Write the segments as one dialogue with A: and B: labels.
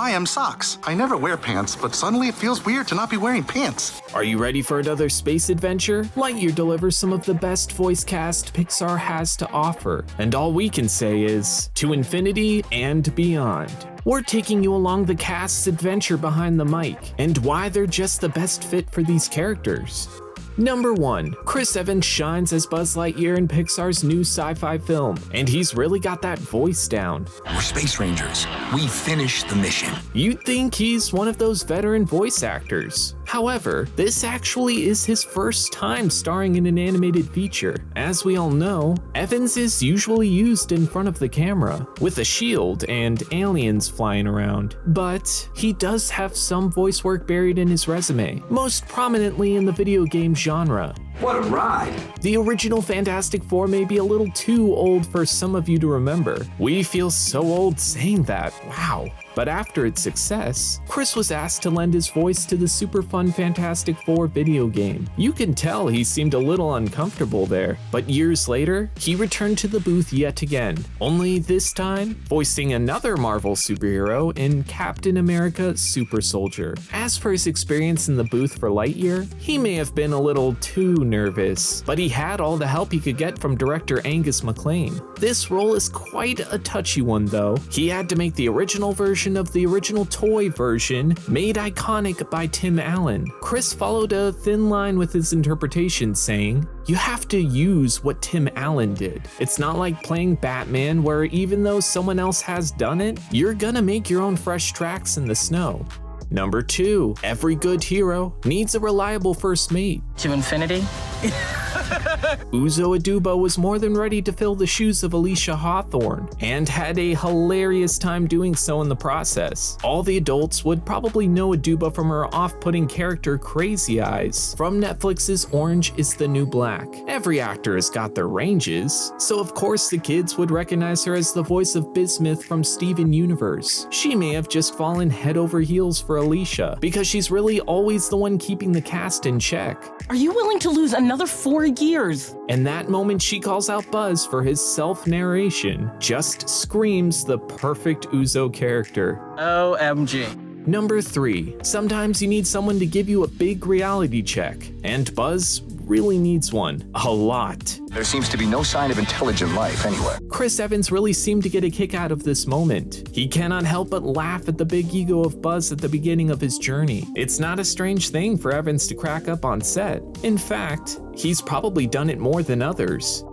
A: I am socks. I never wear pants, but suddenly it feels weird to not be wearing pants.
B: Are you ready for another space adventure? Lightyear delivers some of the best voice cast Pixar has to offer, and all we can say is, to infinity and beyond. We're taking you along the cast's adventure behind the mic, and why they're just the best fit for these characters. Number 1. Chris Evans shines as Buzz Lightyear in Pixar's new sci-fi film, and he's really got that voice down.
C: We're space rangers. We finished the mission.
B: You'd think he's one of those veteran voice actors. However, this actually is his first time starring in an animated feature. As we all know, Evans is usually used in front of the camera, with a shield and aliens flying around. But he does have some voice work buried in his resume, most prominently in the video game genre.
C: What a ride!
B: The original Fantastic Four may be a little too old for some of you to remember. We feel so old saying that, wow. But after its success, Chris was asked to lend his voice to the super fun Fantastic Four video game. You can tell he seemed a little uncomfortable there, but years later, he returned to the booth yet again, only this time voicing another Marvel superhero in Captain America Super Soldier. As for his experience in the booth for Lightyear, he may have been a little too nervous, but he had all the help he could get from director Angus MacLane. This role is quite a touchy one though. He had to make the original version of the original toy version, made iconic by Tim Allen. Chris followed a thin line with his interpretation, saying, "You have to use what Tim Allen did. It's not like playing Batman where even though someone else has done it, you're gonna make your own fresh tracks in the snow." Number 2. Every good hero needs a reliable first mate.
D: To infinity?
B: Uzo Aduba was more than ready to fill the shoes of Alicia Hawthorne, and had a hilarious time doing so in the process. All the adults would probably know Aduba from her off-putting character Crazy Eyes from Netflix's Orange is the New Black. Every actor has got their ranges, so of course the kids would recognize her as the voice of Bismuth from Steven Universe. She may have just fallen head over heels for Alicia, because she's really always the one keeping the cast in check.
D: Are you willing to lose another 4 years?
B: And that moment she calls out Buzz for his self-narration just screams the perfect Uzo character.
D: OMG.
B: Number 3. Sometimes you need someone to give you a big reality check, and Buzz really needs one. A lot.
C: There seems to be no sign of intelligent life anywhere.
B: Chris Evans really seemed to get a kick out of this moment. He cannot help but laugh at the big ego of Buzz at the beginning of his journey. It's not a strange thing for Evans to crack up on set. In fact, he's probably done it more than others.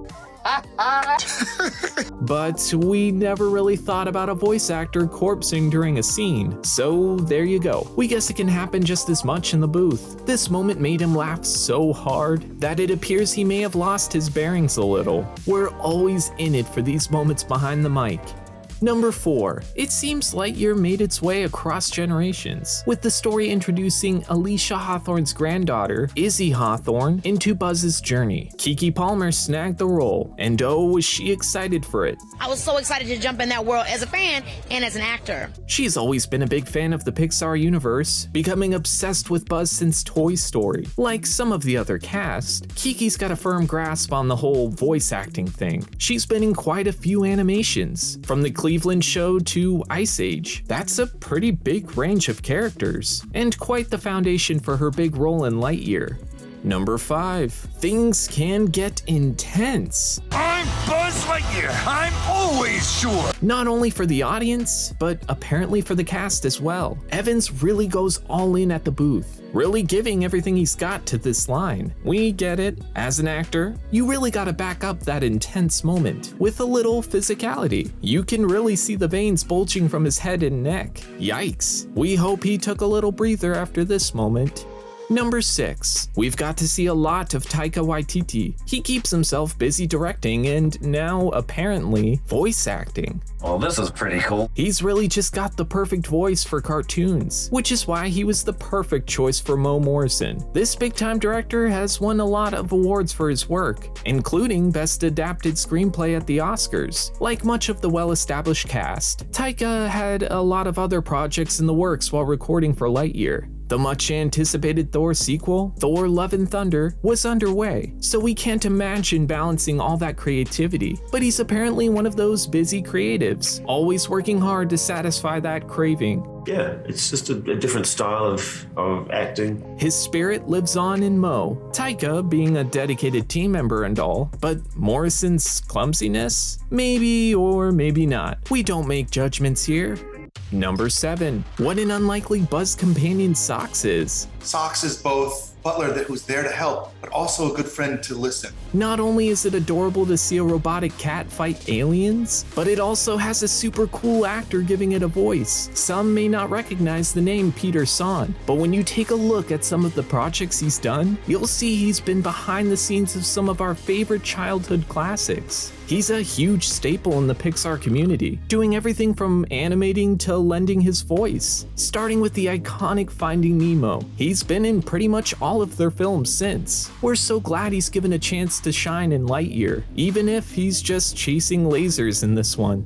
B: But we never really thought about a voice actor corpsing during a scene, so there you go. We guess it can happen just as much in the booth. This moment made him laugh so hard that it appears he may have lost his bearings a little. We're always in it for these moments behind the mic. Number 4. It seems Lightyear made its way across generations, with the story introducing Alicia Hawthorne's granddaughter, Izzy Hawthorne, into Buzz's journey. Keke Palmer snagged the role, and oh, was she excited for it.
E: I was so excited to jump in that world as a fan and as an actor.
B: She's always been a big fan of the Pixar universe, becoming obsessed with Buzz since Toy Story. Like some of the other cast, Keke's got a firm grasp on the whole voice acting thing. She's been in quite a few animations, from the Cleveland show to Ice Age. That's a pretty big range of characters, and quite the foundation for her big role in Lightyear. Number 5. Things can get intense.
C: I'm Buzz Lightyear. I'm always sure.
B: Not only for the audience, but apparently for the cast as well. Evans really goes all in at the booth, really giving everything he's got to this line. We get it. As an actor, you really gotta back up that intense moment with a little physicality. You can really see the veins bulging from his head and neck. Yikes. We hope he took a little breather after this moment. Number 6. We've got to see a lot of Taika Waititi. He keeps himself busy directing and now, apparently, voice acting.
F: Well, this is pretty cool.
B: He's really just got the perfect voice for cartoons, which is why he was the perfect choice for Morrison. This big-time director has won a lot of awards for his work, including Best Adapted Screenplay at the Oscars. Like much of the well-established cast, Taika had a lot of other projects in the works while recording for Lightyear. The much anticipated Thor sequel, Thor Love and Thunder, was underway, so we can't imagine balancing all that creativity, but he's apparently one of those busy creatives, always working hard to satisfy that craving.
F: Yeah, it's just a different style of acting.
B: His spirit lives on in Mo, Taika being a dedicated team member and all, but Morrison's clumsiness? Maybe or maybe not. We don't make judgments here. Number 7. What an unlikely Buzz companion Socks is.
G: Socks is both butler who's there to help, but also a good friend to listen.
B: Not only is it adorable to see a robotic cat fight aliens, but it also has a super cool actor giving it a voice. Some may not recognize the name Peter Son, but when you take a look at some of the projects he's done, you'll see he's been behind the scenes of some of our favorite childhood classics. He's a huge staple in the Pixar community, doing everything from animating to lending his voice. Starting with the iconic Finding Nemo, he's been in pretty much all of their films since. We're so glad he's given a chance to shine in Lightyear, even if he's just chasing lasers in this one.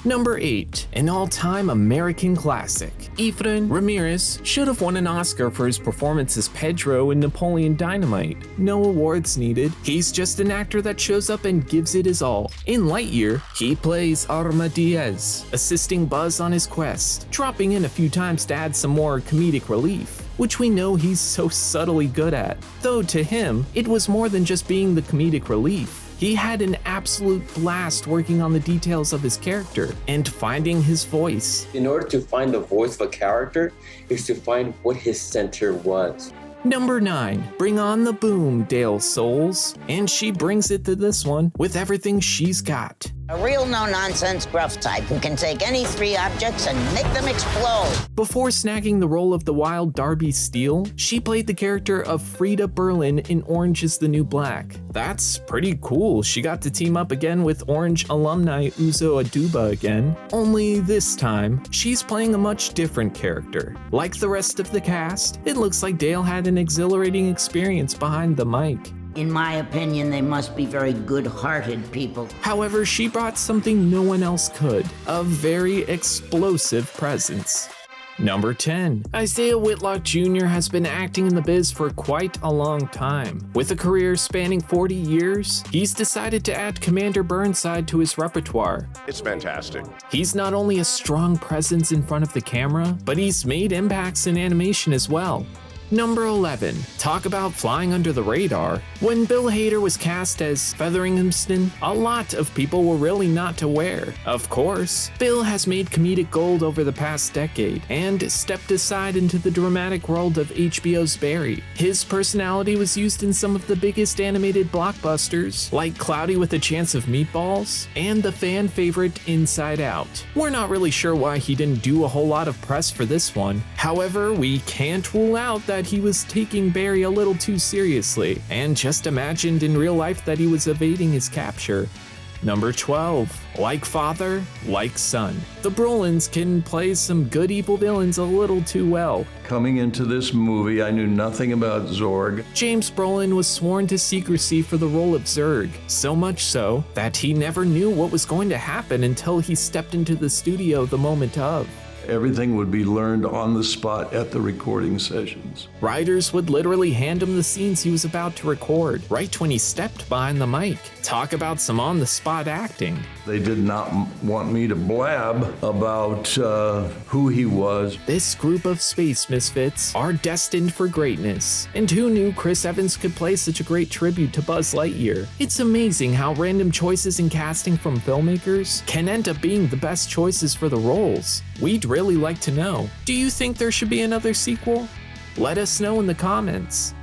B: Number 8, an all-time American classic. Efren Ramirez should have won an Oscar for his performance as Pedro in Napoleon Dynamite. No awards needed, he's just an actor that shows up and gives it his all. In Lightyear, he plays Arma Diaz, assisting Buzz on his quest, dropping in a few times to add some more comedic relief, which we know he's so subtly good at. Though to him, it was more than just being the comedic relief. He had an absolute blast working on the details of his character and finding his voice.
H: In order to find the voice of a character is to find what his center was.
B: Number 9, bring on the boom, Dale Souls. And she brings it to this one with everything she's got.
I: A real no-nonsense gruff type who can take any 3 objects and make them explode.
B: Before snagging the role of the wild Darby Steele, she played the character of Frida Berlin in Orange is the New Black. That's pretty cool. She got to team up again with Orange alumni Uzo Aduba again, only this time, she's playing a much different character. Like the rest of the cast, it looks like Dale had an exhilarating experience behind the mic.
I: In my opinion, they must be very good-hearted people.
B: However, she brought something no one else could, a very explosive presence. Number 10. Isaiah Whitlock Jr. has been acting in the biz for quite a long time. With a career spanning 40 years, he's decided to add Commander Burnside to his repertoire.
J: It's fantastic.
B: He's not only a strong presence in front of the camera, but he's made impacts in animation as well. Number 11. Talk about flying under the radar. When Bill Hader was cast as Featheringhamstan, a lot of people were really not aware. Of course, Bill has made comedic gold over the past decade and stepped aside into the dramatic world of HBO's Barry. His personality was used in some of the biggest animated blockbusters, like Cloudy with a Chance of Meatballs and the fan favorite Inside Out. We're not really sure why he didn't do a whole lot of press for this one. However, we can't rule out that he was taking Barry a little too seriously, and just imagined in real life that he was evading his capture. Number 12. Like father, like son. The Brolins can play some good evil villains a little too well.
K: Coming into this movie, I knew nothing about Zurg.
B: James Brolin was sworn to secrecy for the role of Zurg, so much so that he never knew what was going to happen until he stepped into the studio the moment of.
K: Everything would be learned on the spot at the recording sessions.
B: Writers would literally hand him the scenes he was about to record, right when he stepped behind the mic. Talk about some on-the-spot acting.
K: They did not want me to blab about who he was.
B: This group of space misfits are destined for greatness. And who knew Chris Evans could play such a great tribute to Buzz Lightyear? It's amazing how random choices in casting from filmmakers can end up being the best choices for the roles. We'd really like to know. Do you think there should be another sequel? Let us know in the comments.